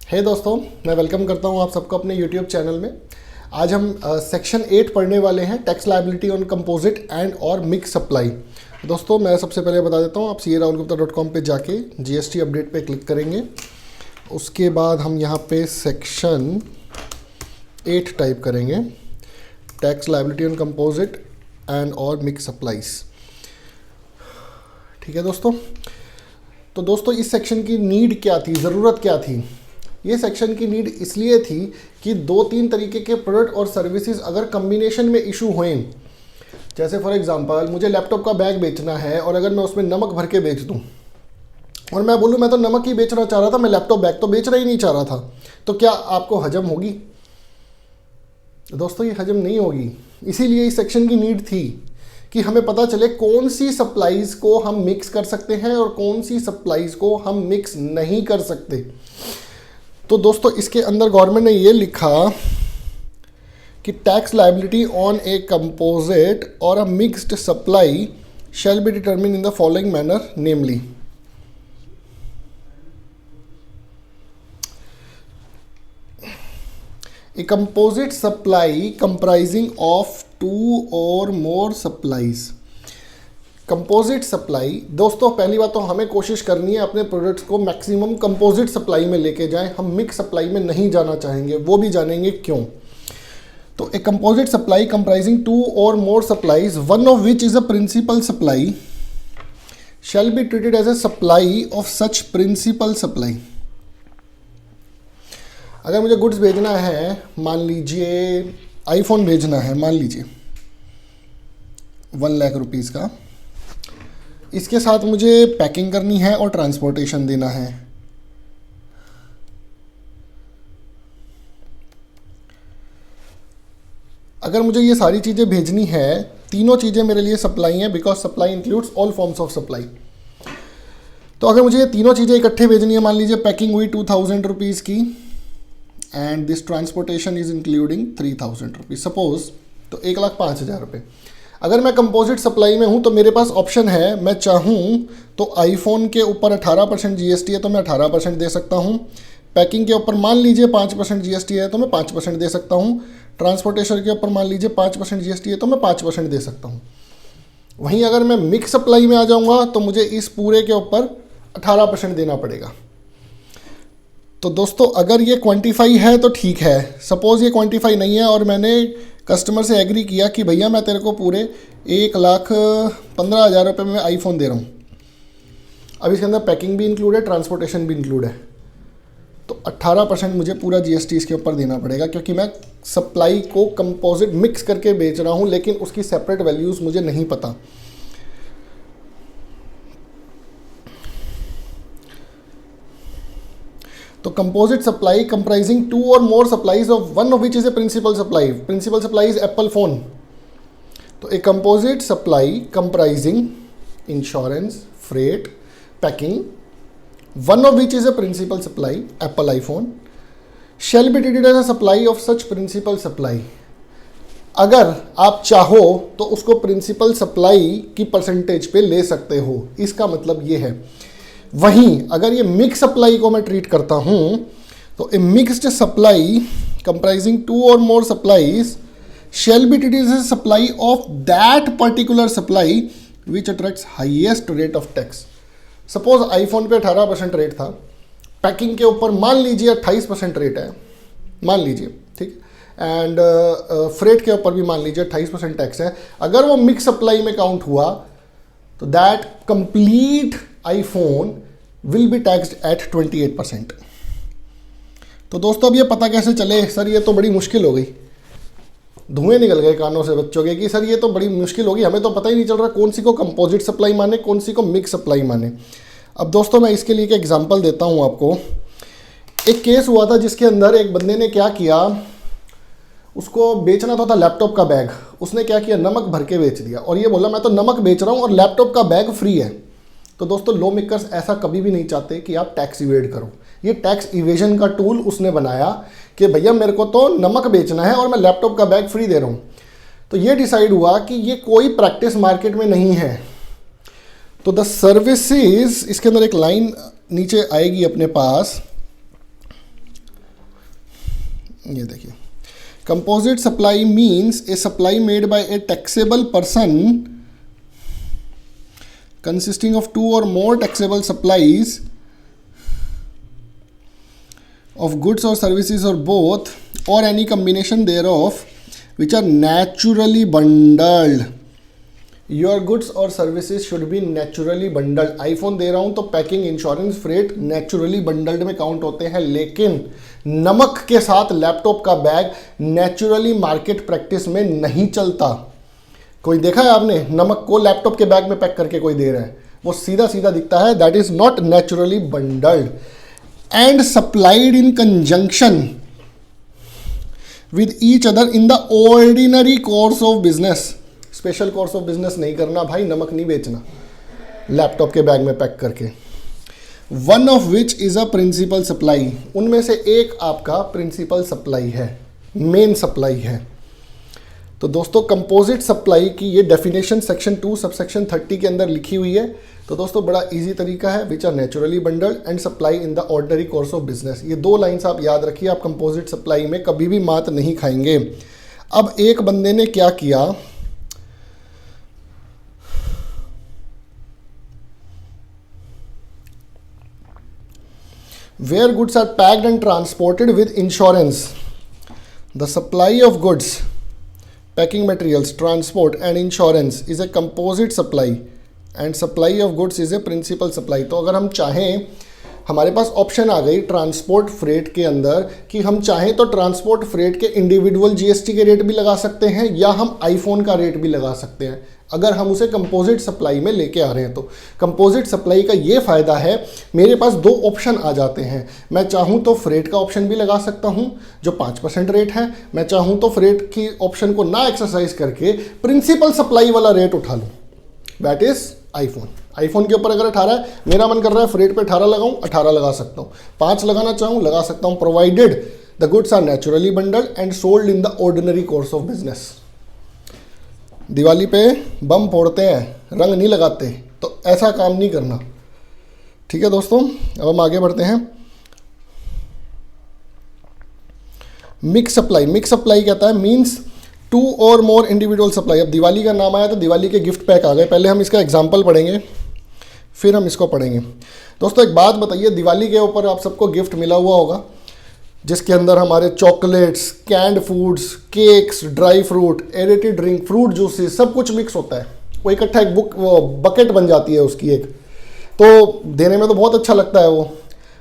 हे दोस्तों, मैं वेलकम करता हूं आप सबको अपने यूट्यूब चैनल में। आज हम सेक्शन 8 पढ़ने वाले हैं, tax liability on composite and और मिक्स सप्लाई। दोस्तों मैं सबसे पहले बता देता हूं, आप CA-rahulgupta.com पे जाके GST अपडेट पे क्लिक करेंगे। उसके बाद हम यहां पे सेक्शन 8 टाइप करेंगे, tax liability on composite and और मिक्स सप्लाईज। ठीक है दोस्तों। तो दोस्तों इस सेक्शन की नीड क्या थी, ज़रूरत क्या थी? ये सेक्शन की नीड इसलिए थी कि 2-3 तरीके के प्रोडक्ट और सर्विसेज अगर कम्बिनेशन में इशू हुए, जैसे फॉर एग्जांपल मुझे लैपटॉप का बैग बेचना है और अगर मैं उसमें नमक भर के बेच दूं और मैं बोलूं मैं तो नमक ही बेचना चाह रहा था, मैं लैपटॉप बैग तो बेचना ही नहीं चाह रहा था, तो क्या आपको हजम होगी? दोस्तों ये हजम नहीं होगी। इसीलिए इस सेक्शन की नीड थी कि हमें पता चले कौन सी सप्लाईज को हम मिक्स कर सकते हैं और कौन सी सप्लाईज को हम मिक्स नहीं कर सकते। तो दोस्तों इसके अंदर गवर्नमेंट ने ये लिखा कि tax liability on a composite और a mixed supply shall be determine in the following manner, namely a composite supply comprising of 2 or more supplies. Composite supply, दोस्तों पहली बात तो हमें कोशिश करनी है अपने प्रोडक्ट्स को मैक्सिमम कंपोजिट सप्लाई में लेके जाएं। हम मिक्स सप्लाई में नहीं जाना चाहेंगे, वो भी जानेंगे क्यों। तो a composite supply comprising 2 or more supplies, one of which is a principal supply, shall be treated as a supply of such principal supply. अगर मुझे गुड्स भेजना है, मान लीजिए आईफोन भेजना है, मान लीजिए 1 लाख रुपीज़ का, इसके साथ मुझे पैकिंग करनी है और ट्रांसपोर्टेशन देना है। अगर मुझे ये सारी चीज़ें भेजनी है, तीनों चीज़ें मेरे लिए सप्लाई हैं, because supply includes all forms of supply. तो अगर मुझे ये तीनों चीज़ें इकट्ठे भेजनी है, मान लीजिए पैकिंग हुई 2000 रुपीज़ की and this transportation is including 3000 rupees suppose, तो 1,05,000 रुपये। अगर मैं कंपोजिट सप्लाई में हूं तो मेरे पास ऑप्शन है, मैं चाहूं तो आईफोन के ऊपर 18% GST है तो मैं 18% दे सकता हूं, पैकिंग के ऊपर मान लीजिए 5% GST है तो मैं 5% दे सकता हूं, ट्रांसपोर्टेशन के ऊपर मान लीजिए 5% GST है तो मैं 5% दे सकता हूं। वहीं अगर मैं मिक्स सप्लाई में आ जाऊंगा तो मुझे इस पूरे के ऊपर 18% देना पड़ेगा। तो दोस्तों अगर ये क्वांटिफाई है तो ठीक है, सपोज़ ये क्वांटिफाई नहीं है और मैंने कस्टमर से एग्री किया कि भैया मैं तेरे को पूरे 1,15,000 रुपये में आईफोन दे रहा हूँ, अब इसके अंदर पैकिंग भी इंक्लूड है, ट्रांसपोर्टेशन भी इंक्लूड है, तो 18% मुझे पूरा GST इसके ऊपर देना पड़ेगा, क्योंकि मैं सप्लाई को कंपोजिट मिक्स करके बेच रहा हूँ, लेकिन उसकी सेपरेट वैल्यूज़ मुझे नहीं पता। तो composite supply comprising 2 or more supplies of one of which is a principal supply. Principal supply is Apple phone. तो a composite supply comprising insurance, freight, packing, one of which is a principal supply Apple iPhone, shall be treated as a supply of such principal supply. अगर आप चाहो तो उसको principal supply की percentage पे ले सकते हो, इसका मतलब ये है। वहीं अगर ये मिक्स सप्लाई को मैं ट्रीट करता हूं तो a mixed supply comprising 2 or more supplies shall be treated as supply of that particular supply which attracts highest rate of tax. Suppose iPhone पे 18% रेट था, पैकिंग के ऊपर मान लीजिए 28% रेट है, मान लीजिए, ठीक, एंड फ्रेट के ऊपर भी मान लीजिए 28% टैक्स है। अगर वो मिक्स सप्लाई में काउंट हुआ तो that complete iPhone will be taxed eight 28%। तो दोस्तों अब ये पता कैसे चले? सर ये तो बड़ी मुश्किल हो गई, धुएं निकल गए कानों से बच्चों के कि सर ये तो बड़ी मुश्किल होगी, हमें तो पता ही नहीं चल रहा कौन सी को कंपोजिट सप्लाई माने, कौन सी को मिक्स सप्लाई माने। अब दोस्तों मैं इसके लिए एक एग्जांपल देता हूँ आपको। एक केस हुआ था जिसके अंदर एक बंदे ने क्या किया, उसको बेचना था लैपटॉप का बैग, उसने क्या किया, नमक भर के बेच दिया और ये बोला मैं तो नमक बेच रहा हूँ और लैपटॉप का बैग फ्री है। तो दोस्तों लॉ मेकर्स ऐसा कभी भी नहीं चाहते कि आप टैक्स इवेड करो। ये टैक्स इवेजन का टूल उसने बनाया कि भैया मेरे को तो नमक बेचना है और मैं लैपटॉप का बैग फ्री दे रहा हूँ। तो ये डिसाइड हुआ कि ये कोई प्रैक्टिस मार्केट में नहीं है। तो द सर्विसेज, इसके अंदर एक लाइन नीचे आएगी अपने पास, ये देखिए, composite supply means A supply made by a taxable person consisting of 2 or more taxable supplies of goods or services or both or any combination thereof which are naturally bundled. Your goods or services should be naturally bundled. IPhone दे रहा हूं तो packing, insurance, freight naturally bundled में count होते हैं, लेकिन नमक के साथ लैपटॉप का बैग नेचुरली मार्केट प्रैक्टिस में नहीं चलता। कोई देखा है आपने नमक को लैपटॉप के बैग में पैक करके कोई दे रहा है, वो सीधा सीधा दिखता है, that is not naturally bundled and supplied in conjunction with each other in the ordinary course of business. Special course of business नहीं करना भाई, नमक नहीं बेचना लैपटॉप के बैग में पैक करके। One of which is a principal supply, उनमें से एक आपका प्रिंसिपल सप्लाई है, मेन सप्लाई है। तो दोस्तों कंपोजिट सप्लाई की ये डेफिनेशन सेक्शन 2 सबसेक्शन 30 के अंदर लिखी हुई है। तो दोस्तों बड़ा इजी तरीका है, which are naturally bundled and supply in the ordinary course of business. ये 2 लाइन्स आप याद रखिए, आप कंपोजिट सप्लाई में कभी भी मात नहीं खाएंगे। अब एक बंदे ने क्या किया, where goods are packed and transported with insurance, the supply of goods, packing materials, transport and insurance is a composite supply and supply of goods is a principal supply। तो अगर हम चाहें, हमारे पास ऑप्शन आ गई ट्रांसपोर्ट फ्रेट के अंदर कि हम चाहें तो ट्रांसपोर्ट फ्रेट के इंडिविजुअल जीएसटी के रेट भी लगा सकते हैं या हम आईफोन का रेट भी लगा सकते हैं, अगर हम उसे कंपोजिट सप्लाई में लेके आ रहे हैं। तो कंपोजिट सप्लाई का ये फ़ायदा है, मेरे पास 2 ऑप्शन आ जाते हैं। मैं चाहूँ तो फ्रेट का ऑप्शन भी लगा सकता हूँ जो 5% रेट है, मैं चाहूँ तो फ्रेट की ऑप्शन को ना एक्सरसाइज करके प्रिंसिपल सप्लाई वाला रेट उठा लूँ, दैट इज़ आईफोन। आईफोन के ऊपर अगर 18 है, मेरा मन कर रहा है फ्रेट पे 18 लगाऊं, 18 लगा सकता हूँ, 5 लगाना चाहूँ लगा सकता हूँ, provided the goods are naturally bundled and sold in the ordinary course of business. Diwali पे बम फोड़ते हैं, रंग नहीं लगाते, तो ऐसा काम नहीं करना, ठीक है दोस्तों। अब हम आगे बढ़ते हैं। मिक्स सप्लाई, मिक्स सप्लाई कहता है means 2 or more individual supply. अब दिवाली का नाम आया तो दिवाली के गिफ्ट पैक आ गए, पहले हम इसका एग्जाम्पल पढ़ेंगे फिर हम इसको पढ़ेंगे। दोस्तों एक बात बताइए, दिवाली के ऊपर आप सबको गिफ्ट मिला हुआ होगा जिसके अंदर हमारे chocolates, canned foods, cakes, dry fruit, aerated drink, fruit juices, सब कुछ मिक्स होता है, वो इकट्ठा एक बकेट बन जाती है उसकी एक, तो देने में तो बहुत अच्छा लगता है वो।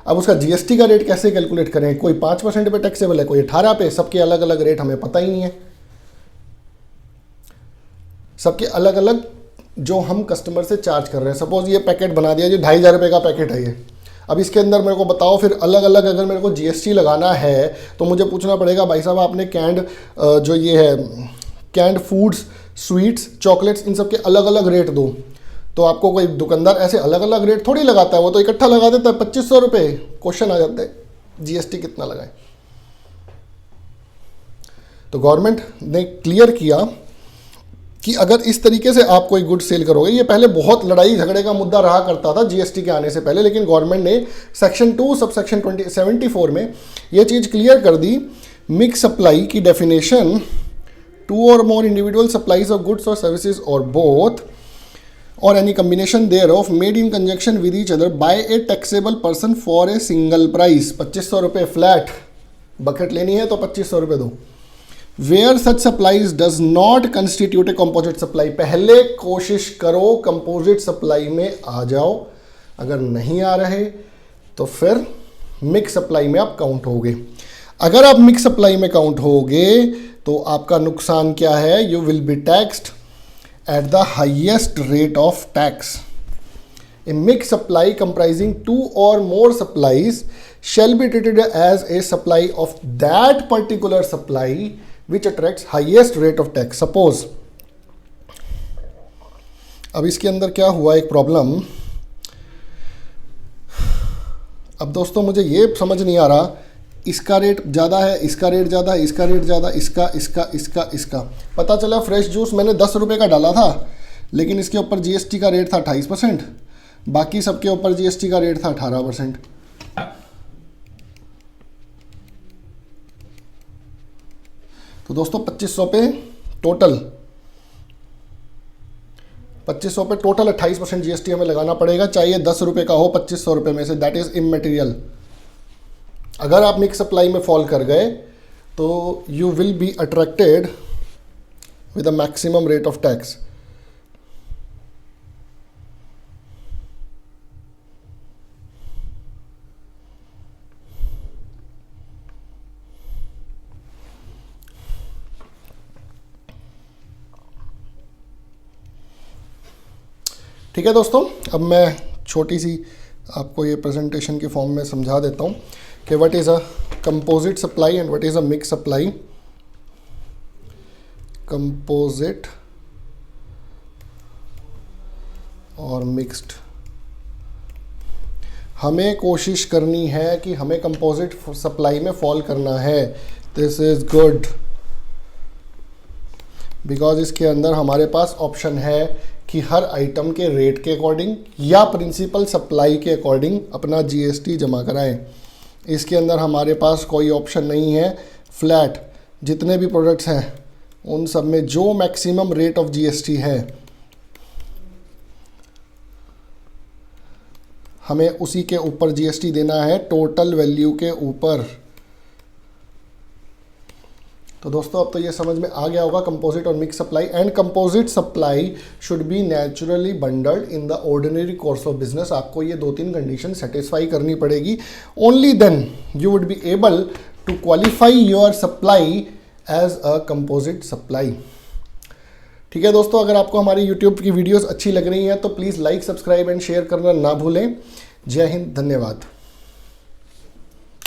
अब उसका जीएसटी का रेट कैसे कैलकुलेट करें, कोई 5% पे टैक्सेबल है, कोई 18 पे, सबके अलग अलग रेट हमें पता ही नहीं है, सबके अलग अलग जो हम कस्टमर से चार्ज कर रहे हैं। सपोज ये पैकेट बना दिया, जो 2500 रुपये का पैकेट है ये, अब इसके अंदर मेरे को बताओ फिर अलग अलग अगर मेरे को जीएसटी लगाना है तो मुझे पूछना पड़ेगा, भाई साहब आपने कैंड जो ये है कैंड फूड्स, स्वीट्स, चॉकलेट्स, इन सब के अलग अलग रेट दो। तो आपको कोई दुकानदार ऐसे अलग अलग रेट थोड़ी लगाता है, वो तो इकट्ठा लगा देता है 2500 रुपये। क्वेश्चन आ जाता है जीएसटी कितना लगाए। तो गवर्नमेंट ने क्लियर किया कि अगर इस तरीके से आप कोई गुड सेल करोगे, ये पहले बहुत लड़ाई झगड़े का मुद्दा रहा करता था जीएसटी के आने से पहले, लेकिन गवर्नमेंट ने सेक्शन 2 सबसेक्शन 74 में ये चीज़ क्लियर कर दी। मिक्स सप्लाई की definition 2 or more individual supplies of goods और सर्विसेज और बोथ और any combination thereof made in conjunction with each other by a taxable person for a single price. 2500 रुपये flat, bucket लेनी है तो 2500 रुपये दो। Where such supplies does not constitute a composite supply, पहले कोशिश करो कंपोजिट सप्लाई में आ जाओ, अगर नहीं आ रहे तो फिर मिक्स सप्लाई में आप काउंट होगे। अगर आप मिक्स सप्लाई में काउंट होगे तो आपका नुकसान क्या है, you will be taxed at the highest rate of tax. A mixed supply comprising 2 or more supplies shall be treated as a supply of that particular supply which attracts highest rate of tax. Suppose अब इसके अंदर क्या हुआ एक problem. अब दोस्तों मुझे ये समझ नहीं आ रहा, इसका रेट ज़्यादा है, इसका रेट ज़्यादा है, इसका रेट ज़्यादा, इसका इसका इसका इसका। पता चला फ्रेश जूस मैंने 10 रुपये का डाला था, लेकिन इसके ऊपर जीएसटी का रेट था 28%, बाकी सबके ऊपर जीएसटी का रेट था 18%। तो दोस्तों 2500 पे टोटल 28% जीएसटी हमें लगाना पड़ेगा, चाहे 10 रुपये का हो 2500 रुपये में से, दैट इज इमटेरियल। अगर आप मिक्स सप्लाई में फॉल कर गए तो you will be attracted with a maximum rate of tax. ठीक है दोस्तों, अब मैं छोटी सी आपको ये प्रेजेंटेशन के फॉर्म में समझा देता हूँ कि what is a composite supply and what is a mix supply. Composite और मिक्स्ड, हमें कोशिश करनी है कि हमें कंपोजिट सप्लाई में फॉल करना है। दिस इज़ गुड बिकॉज इसके अंदर हमारे पास ऑप्शन है कि हर आइटम के रेट के अकॉर्डिंग या प्रिंसिपल सप्लाई के अकॉर्डिंग अपना जीएसटी जमा कराएं। इसके अंदर हमारे पास कोई ऑप्शन नहीं है फ्लैट। जितने भी प्रोडक्ट्स हैं उन सब में जो मैक्सिमम रेट ऑफ जीएसटी है हमें उसी के ऊपर जीएसटी देना है, टोटल वैल्यू के ऊपर। तो दोस्तों अब तो ये समझ में आ गया होगा कंपोजिट और mix supply. And composite supply should be naturally bundled in the ordinary course of business. आपको ये 2-3 कंडीशन सेटिस्फाई करनी पड़ेगी, only then you would be able to qualify your supply as a composite supply. ठीक है दोस्तों, अगर आपको हमारी यूट्यूब की वीडियोस अच्छी लग रही हैं तो please like, subscribe and share करना ना भूलें। जय हिंद, धन्यवाद।